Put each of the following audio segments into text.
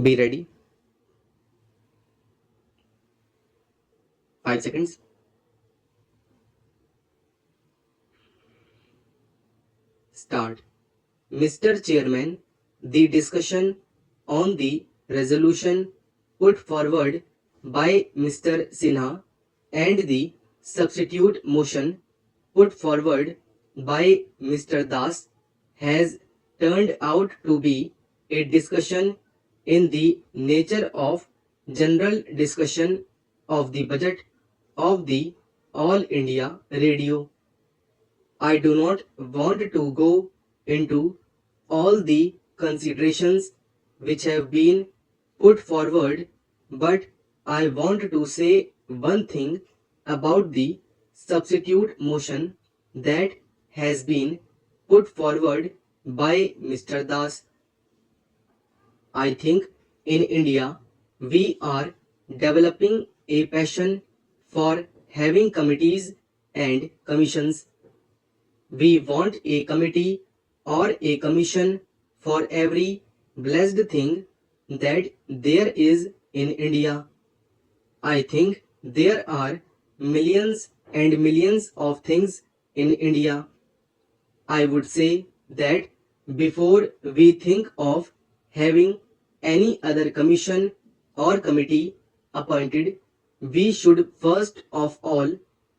Be ready. 5 seconds. Start. Mr. Chairman, the discussion on the resolution put forward by Mr. Sinha and the substitute motion put forward by Mr. Das has turned out to be a discussion in the nature of general discussion of the budget of the All India Radio. I do not want to go into all the considerations which have been put forward, but I want to say one thing about the substitute motion that has been put forward by Mr. Das. I think in India we are developing a passion for having committees and commissions. We want a committee or a commission for every blessed thing that there is in India. I think there are millions and millions of things in India. I would say that before we think of having any other commission or committee appointed, we should first of all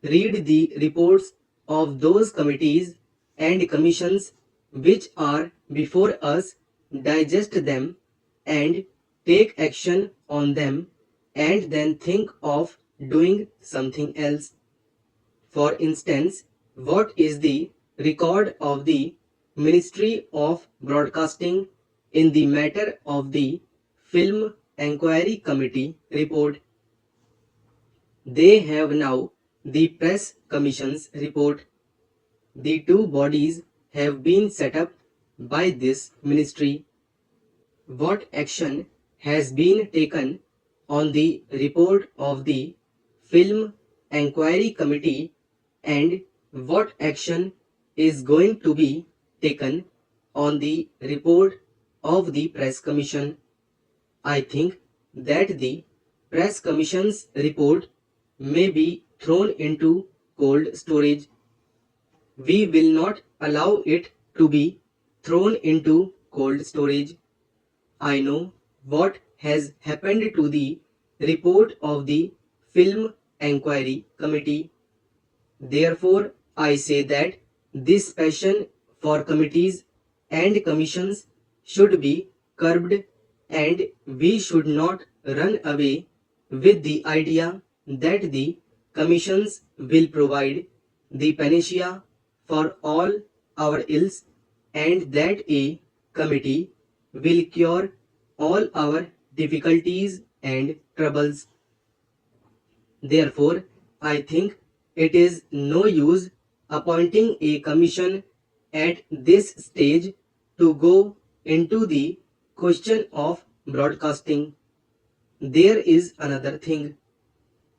read the reports of those committees and commissions which are before us, digest them, and take action on them, and then think of doing something else. For instance, what is the record of the Ministry of Broadcasting in the matter of the Film Enquiry Committee report? They have now the Press Commission's report. The two bodies have been set up by this ministry. What action has been taken on the report of the Film Enquiry Committee, and what action is going to be taken on the report of the Press Commission? I think that the Press Commission's report may be thrown into cold storage. We will not allow it to be thrown into cold storage. I know what has happened to the report of the Film Enquiry Committee. Therefore, I say that this passion for committees and commissions should be curbed, and we should not run away with the idea that the commissions will provide the panacea for all our ills, and that a committee will cure all our difficulties and troubles. Therefore, I think it is no use appointing a commission at this stage to go into the question of broadcasting. There is another thing.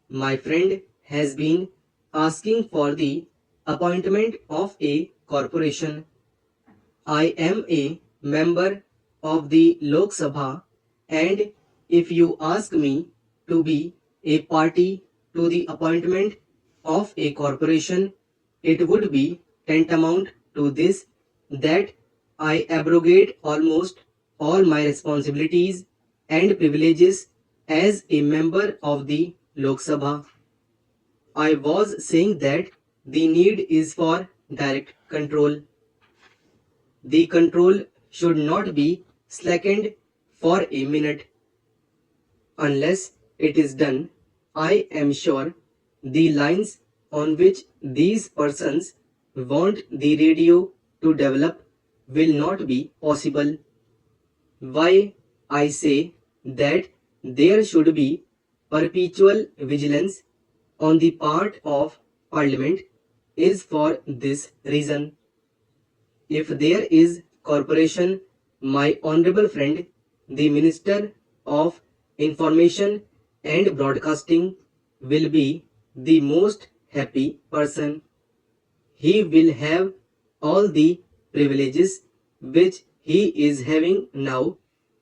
My friend has been asking for the appointment of a corporation. I am a member of the Lok Sabha, and if you ask me to be a party to the appointment of a corporation, it would be tantamount to this, that I abrogate almost all my responsibilities and privileges as a member of the Lok Sabha. I was saying that the need is for direct control. The control should not be slackened for a minute. Unless it is done, I am sure the lines on which these persons want the radio to develop will not be possible. Why I say that there should be perpetual vigilance on the part of Parliament is for this reason. If there is corporation, my honorable friend, the Minister of Information and Broadcasting, will be the most happy person. He will have all the privileges which he is having now,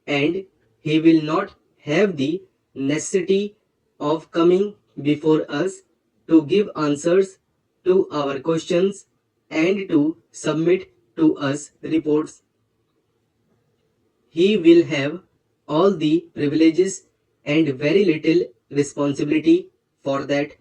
and he will not have the necessity of coming before us to give answers to our questions and to submit to us reports. He will have all the privileges and very little responsibility for that.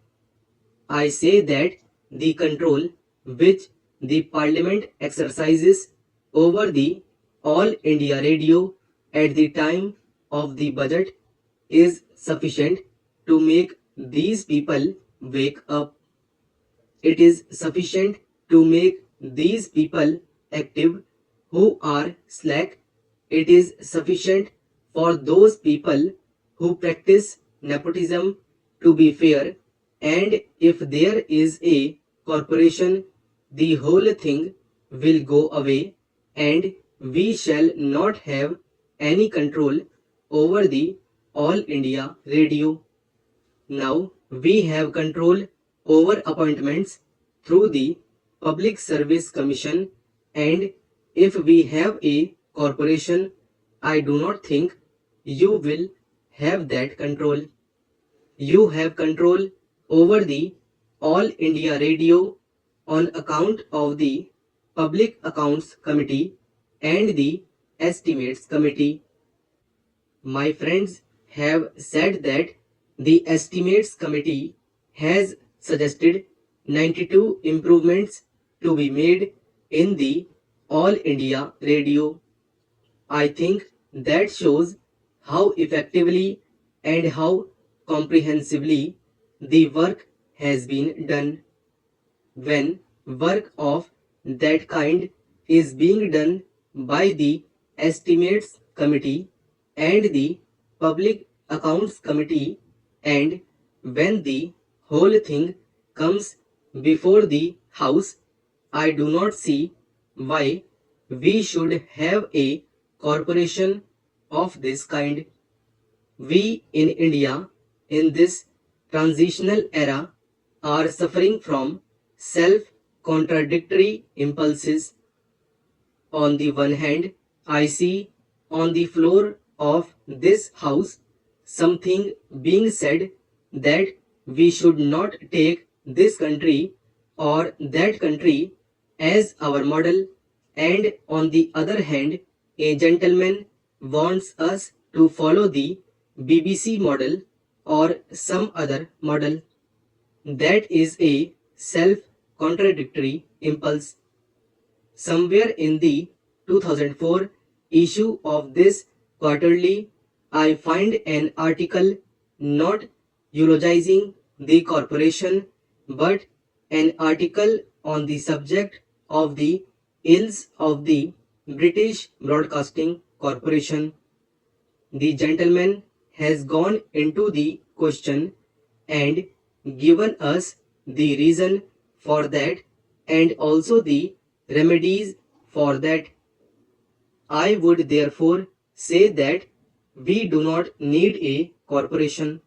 I say that the control which the Parliament exercises over the All India Radio at the time of the budget is sufficient to make these people wake up. It is sufficient to make these people active who are slack. It is sufficient for those people who practice nepotism to be fair, and if there is a corporation, the whole thing will go away and we shall not have any control over the All India Radio. Now we have control over appointments through the Public Service Commission, and if we have a corporation, I do not think you will have that control. You have control over the All India Radio on account of the Public Accounts Committee and the Estimates Committee. My friends have said that the Estimates Committee has suggested 92 improvements to be made in the All India Radio. I think that shows how effectively and how comprehensively the work has been done. When work of that kind is being done by the Estimates Committee and the Public Accounts Committee, and when the whole thing comes before the House, I do not see why we should have a corporation of this kind. We in India, in this transitional era, are suffering from self-contradictory impulses. On the one hand, I see on the floor of this house something being said that we should not take this country or that country as our model, and on the other hand, a gentleman wants us to follow the BBC model or some other model. That is a self contradictory impulse. Somewhere in the 2004 issue of this quarterly, I find an article not eulogizing the corporation but an article on the subject of the ills of the British Broadcasting Corporation. The gentleman has gone into the question and given us the reason for that and also the remedies for that. I would therefore say that we do not need a corporation.